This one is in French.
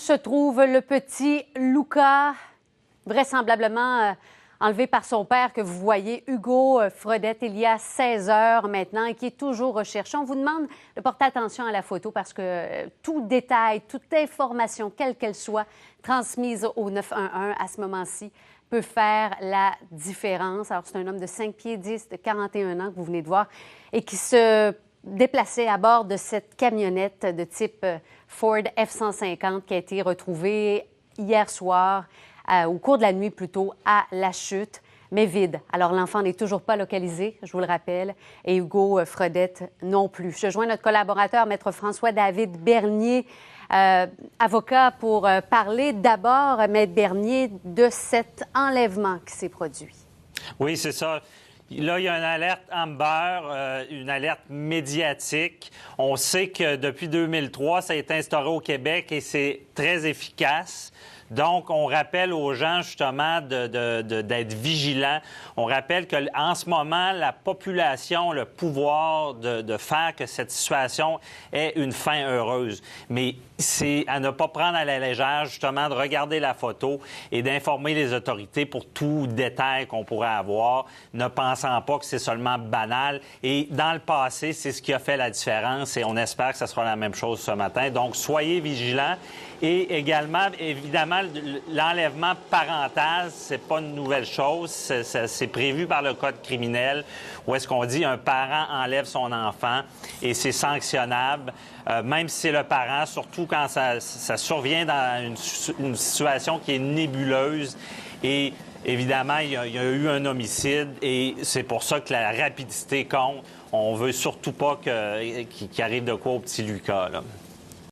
se trouve le petit Luca, vraisemblablement enlevé par son père que vous voyez, Hugo Fredette, il y a 16 heures maintenant et qui est toujours recherché. On vous demande de porter attention à la photo parce que tout détail, toute information, quelle qu'elle soit, transmise au 911 à ce moment-ci, peut faire la différence. Alors, c'est un homme de 5 pieds 10, de 41 ans que vous venez de voir et qui se déplacé à bord de cette camionnette de type Ford F-150 qui a été retrouvée hier soir, au cours de la nuit plutôt, à La Chute, mais vide. Alors, l'enfant n'est toujours pas localisé, je vous le rappelle, et Hugo Fredette non plus. Je joins notre collaborateur, Maître François-David Bernier, avocat, pour parler d'abord, Maître Bernier, de cet enlèvement qui s'est produit. Oui, c'est ça. Là, il y a une alerte Amber, une alerte médiatique. On sait que depuis 2003, ça a été instauré au Québec et c'est très efficace. Donc, on rappelle aux gens, justement, d'être vigilants. On rappelle qu'en ce moment, la population a le pouvoir de faire que cette situation ait une fin heureuse. Mais c'est à ne pas prendre à la légère, justement, de regarder la photo et d'informer les autorités pour tout détail qu'on pourrait avoir, ne pensant pas que c'est seulement banal. Et dans le passé, c'est ce qui a fait la différence et on espère que ce sera la même chose ce matin. Donc, soyez vigilants. Et également, évidemment, l'enlèvement parental, c'est pas une nouvelle chose. C'est prévu par le Code criminel où est-ce qu'on dit un parent enlève son enfant et c'est sanctionnable, même si c'est le parent, surtout quand ça survient dans une situation qui est nébuleuse. Et évidemment, il y a eu un homicide et c'est pour ça que la rapidité compte. On veut surtout pas qu'il arrive de quoi au petit Lucas, là.